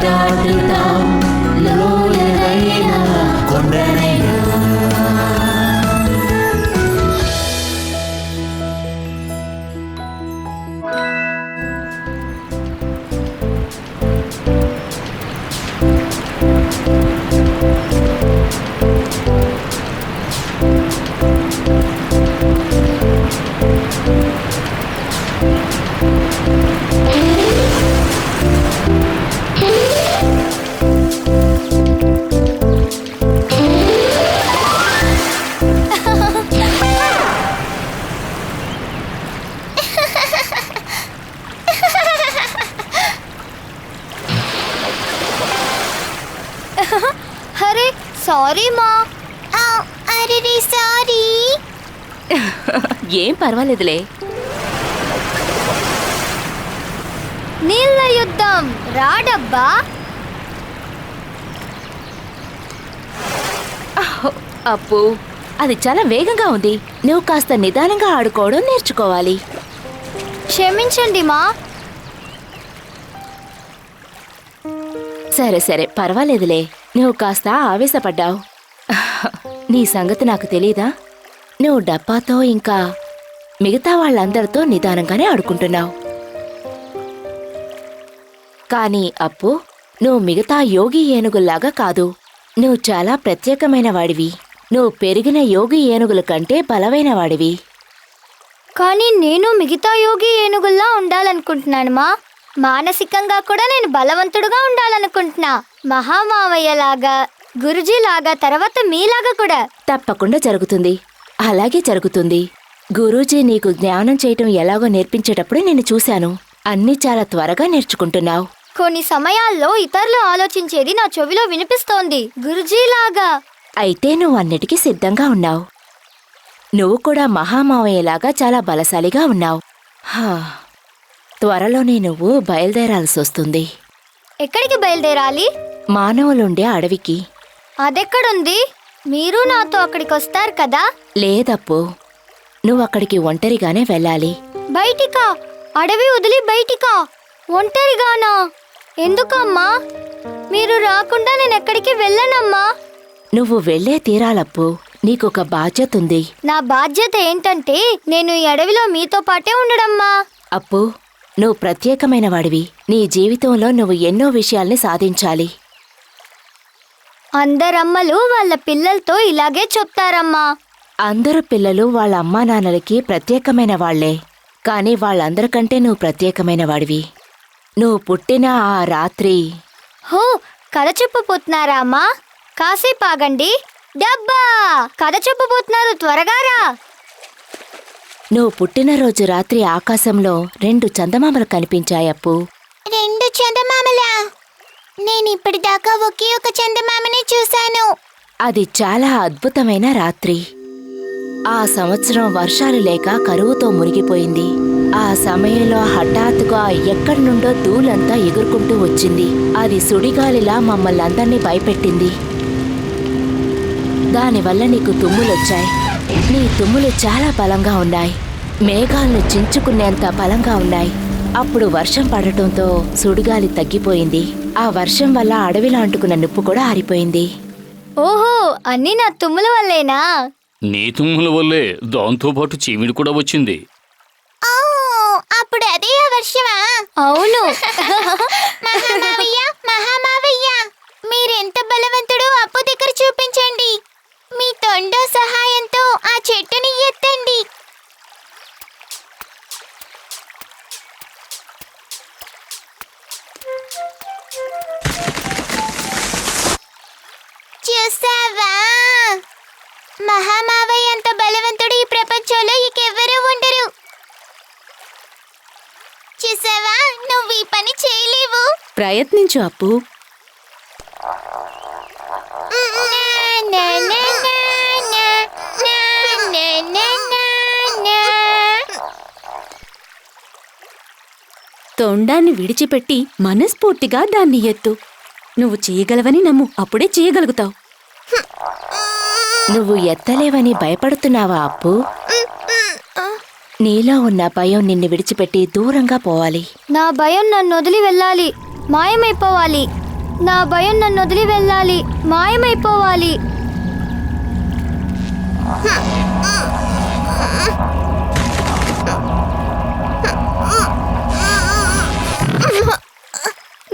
దాటుతాం లోయనైనా కొండనైనా. అరే సారీ మా. అరే సారీ. ఏం పర్వాలేదులే. నీళ్ళ యుద్ధం రాడబ్బా. అప్పు, అది చాలా వేగంగా ఉంది. నువ్వు కాస్త నిదానంగా ఆడుకోవడం నేర్చుకోవాలి. క్షమించండి మా. సరే సరే పర్వాలేదులే. నువ్వు కాస్త ఆవేశపడ్డావు. నీ సంగతి నాకు తెలీదా? నువ్వు డబ్బాతో ఇంకా మిగతా వాళ్ళందరితో నిదానంగానే ఆడుకుంటున్నావు. కానీ అప్పు, నువ్వు మిగతా యోగి ఏనుగుల్లాగా కాదు. నువ్వు చాలా ప్రత్యేకమైన వాడివి. నువ్వు పెరిగిన యోగి ఏనుగుల కంటే బలమైన వాడివి. కానీ నేను మిగతా యోగి ఏనుగుల్లా ఉండాలనుకుంటున్నాను మా. మానసికంగా కూడా నేను బలవంతుడుగా ఉండాలనుకుంటున్నా. మహామావయ్యలాగా, గురుజీలాగా, తర్వాత మీలాగా కూడా. తప్పకుండా జరుగుతుంది. అలాగే జరుగుతుంది. గురూజీ నీకు జ్ఞానం చేయటం ఎలాగో నేర్పించేటప్పుడు నేను చూశాను. అన్నీ చాలా త్వరగా నేర్చుకుంటున్నావు. కొన్ని సమయాల్లో ఇతరులు ఆలోచించేది నా చెవిలో వినిపిస్తోంది, గురుజీలాగా. అయితే నువ్వు అన్నిటికీ సిద్ధంగా ఉన్నావు. నువ్వు కూడా మహామావయ్యలాగా చాలా బలశాలిగా ఉన్నావు. త్వరలోనే నువ్వు బయలుదేరాల్సొస్తుంది. ఎక్కడికి బయలుదేరాలి? మానవులుండే అడవికి. అదెక్కడుంది? మీరు నాతో అక్కడికొస్తారు కదా. లేదప్పు, నువ్వక్కడికి ఒంటరిగానే వెళ్ళాలి. బయటికా? అడవి వదిలి బయటికా? ఒంటరిగానా? ఎందుకమ్మా? మీరు రాకుండా నేనెక్కడికి వెళ్ళనమ్మా. నువ్వు వెళ్ళే తీరాలప్పు. నీకొక బాధ్యతుంది. నా బాధ్యత ఏంటంటే నేను ఈ అడవిలో మీతో పాటే ఉండడమ్మా. అప్పు, నువ్వు ప్రత్యేకమైన వాడివి. నీ జీవితంలో నువ్వు ఎన్నో విషయాల్ని సాధించాలి. అందరమ్మలు వాళ్ళ పిల్లలతో ఇలాగే చెప్తారమ్మా. అందరు పిల్లలు వాళ్ళ అమ్మా నాన్నలకి ప్రత్యేకమైన వాళ్లే. కాని వాళ్ళందరికంటే నువ్వు ప్రత్యేకమైన వాడివి. నువ్వు పుట్టిన ఆ రాత్రి. హో, కథ చెప్పబోతున్నారా అమ్మా? కాసేపు ఆగండి. డబ్బా, కథ చెప్పబోతున్నారు, త్వరగా రా. నువ్వు పుట్టినరోజు రాత్రి ఆకాశంలో 2 చందమామలు కనిపించాయప్పు. 2 చందమామలా? నేనిప్పటిదాకా ఒకే ఒక చందమామని చూశాను. అది చాలా అద్భుతమైన రాత్రి. ఆ సంవత్సరం వర్షాలు లేక కరువుతో మునిగిపోయింది. ఆ సమయంలో హఠాత్తుగా ఎక్కడి నుండో ధూళంతా ఎగురుకుంటూ వచ్చింది. అది సుడిగాలిలా మమ్మల్ని అందర్నీ భయపెట్టింది. దానివల్ల నీకు తుమ్ములొచ్చాయి. నీ తుమ్ములు చాలా బలంగా ఉన్నాయి. మేఘాలను చించుకునేంత బలంగా ఉన్నాయి. అప్పుడు వర్షం పడటంతో సుడిగాలి తగ్గిపోయింది. ఆ వర్షం వల్ల అడవిలో అంటుకున్న నిప్పు కూడా ఆరిపోయింది. ఓహో, అన్నీ నా తుమ్ముల వల్లేనా? నీ తుమ్ముల వల్లే దాంతోపాటు చీమిడి కూడా వచ్చింది. అప్పుడు అదే ఆ వర్షమా? అవును. మహామావయ్య, మహామావయ్య, మీరెంత బలవంతుడో అప్పు దగ్గర చూపించండి. మీ తొండ సహాయంతో ఆ చెట్టుని ఎత్తండి. చూసావా, మహామావయ్య అంత బలవంతుడు ఈ ప్రపంచంలో ఇంకెవ్వరూ ఉండరు. చూసావా, నువ్వు ఈ పని చేయలేవు. ప్రయత్నించు అప్పు. తొండాన్ని విడిచిపెట్టి మనస్ఫూర్తిగా దాన్ని ఎత్తు. నువ్వు చేయగలవని నమ్ము, అప్పుడే చేయగలుగుతావు. నువ్వు ఎత్తలేవని భయపడుతున్నావా అప్పు? నీలో ఉన్న భయం నిన్ను విడిచిపెట్టి దూరంగా పోవాలి. నా భయం నన్ను వదిలి వెళ్ళాలి, మాయమైపోవాలి. నా భయం నన్ను వదిలి వెళ్ళాలి, మాయమైపోవాలి.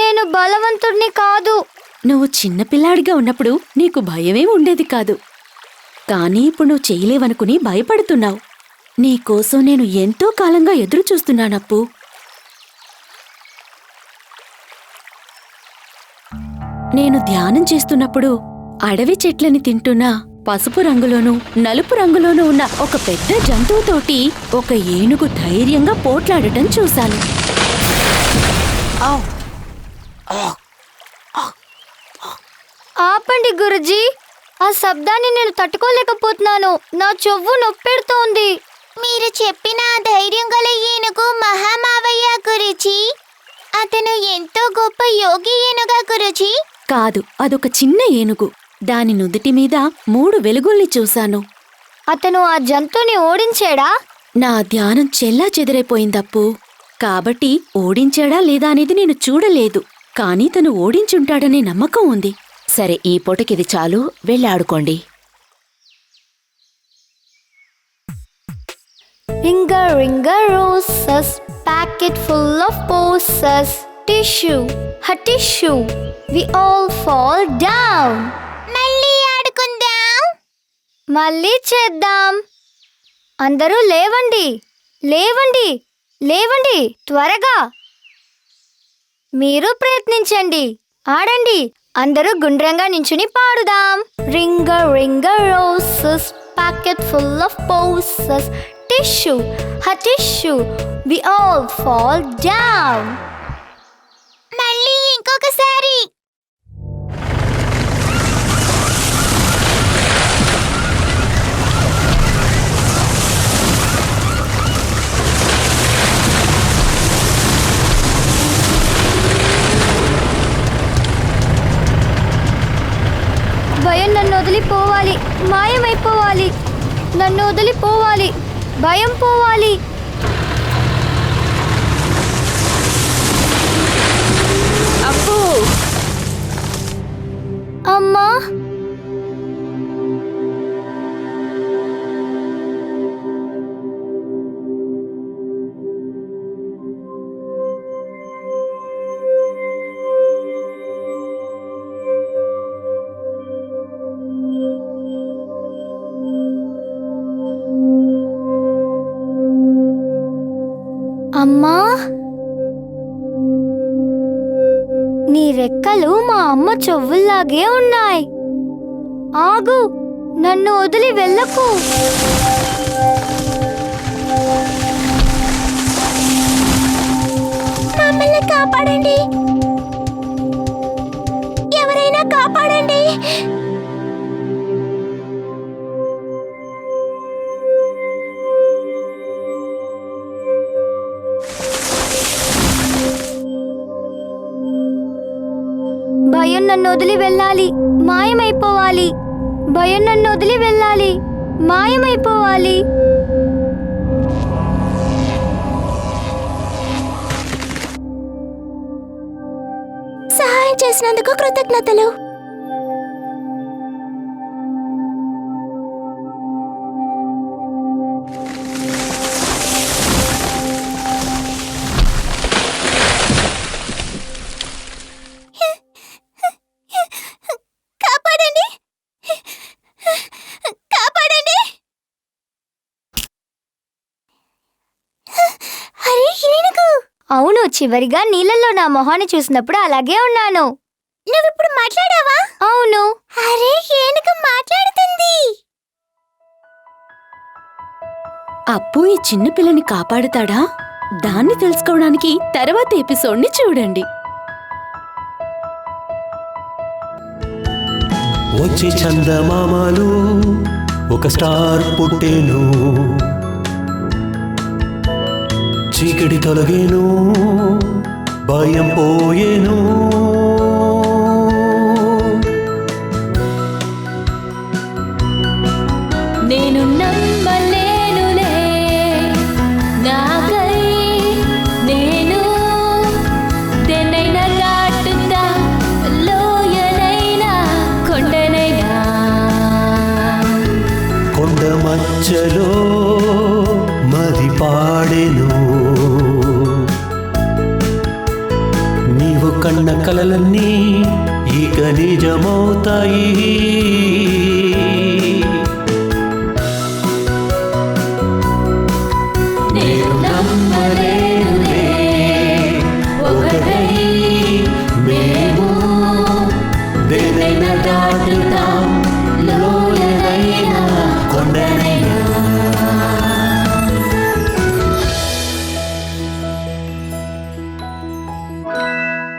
నేను బలవంతుడిని కాదు. నువ్వు చిన్నపిల్లాడిగా ఉన్నప్పుడు నీకు భయమే ఉండేది కాదు. కానీ ఇప్పుడు నువ్వు చేయలేవనుకుని భయపడుతున్నావు. నీకోసం నేను ఎంతో కాలంగా ఎదురు చూస్తున్నానప్పు. నేను ధ్యానం చేస్తున్నప్పుడు అడవి చెట్లని తింటున్న పసుపు రంగులోనూ నలుపు రంగులోనూ ఉన్న ఒక పెద్ద జంతువుతోటి ఒక ఏనుగు ధైర్యంగా పోట్లాడటం చూశాను. ఆపండి గురుజీ, ఆ శబ్దాన్ని నేను తట్టుకోలేకపోతున్నాను. నా చెవు నొప్పెడుతోంది. మీరు చెప్పిన ధైర్యం గల ఏనుగు మహామావయ్య గురుజీ. అతను ఎంతో గొప్ప యోగి ఏనుగా గురుజీ? కాదు, అదొక చిన్న ఏనుగు. దాని నుదుటి మీద 3 వెలుగుల్ని చూశాను. అతను ఆ జంతువుని ఓడించాడా? నా ధ్యానం చెల్లా చెదిరైపోయిందప్పు. కాబట్టి ఓడించాడా లేదా అనేది నేను చూడలేదు. కానీ తను ఓడించుంటాడనే నమ్మకం ఉంది. సరే, ఈ పూటకిది చాలు, వెళ్ళాడుకోండి. Ring a roses, packet full of poses. Tissue, a tissue, we all fall down. మళ్ళీ ఆడుకుందాం. మళ్ళీ చేద్దాం. అందరూ లేవండి, లేవండి, లేవండి, త్వరగా. మీరు ప్రయత్నించండి, ఆడండి. అందరూ గుండ్రంగా నించుని పాడుదాం. Ring a ring a roses, packet full of posies. Tishoo, హ tishoo, we all fall down. మళ్ళీ ఇంకొకసారి. భయం నన్ను వదిలిపోవాలి, మాయమైపోవాలి. నన్ను వదిలిపోవాలి, భయం పోవాలి. అప్పు! అమ్మా, అమ్మా, నీ రెక్కలు మా అమ్మ చెవుల్లాగే ఉన్నాయి. ఆగు, నన్ను వదిలి వెళ్ళకు. మమ్మల్ని కాపాడండి, ఎవరైనా కాపాడండి. భయం నన్ను వదిలి వెళ్ళాలి, మాయమైపోవాలి. భయం నన్ను వదిలి వెళ్ళాలి, మాయమైపోవాలి. సహాయం చేసినందుకు కృతజ్ఞతలు. కాపాడండి, కాపాడండి. అరే ఏనుగు! అవును, చివరిగా నీళ్ళల్లో నా మొహాన్ని చూసినప్పుడు అలాగే ఉన్నాను. నువ్విప్పుడు మాట్లాడావా? అవును. అరే ఏనుగు మాట్లాడుతుంది. అప్పు ఈ చిన్నపిల్లని కాపాడుతాడా? దాన్ని తెలుసుకోవడానికి తర్వాత ఎపిసోడ్ని చూడండి. వచ్చే చందమామలు ఒక స్టార్ పుట్టేను, చీకటి తొలగేను, భయం పోయేను. నేను నమ్మలేనులే, నాకై నేను దేన్నైనా దాటుతా. మధ్యలో మది పాడెను, నీవు కన్న కలలన్నీ ఇక నిజమవుతాయి.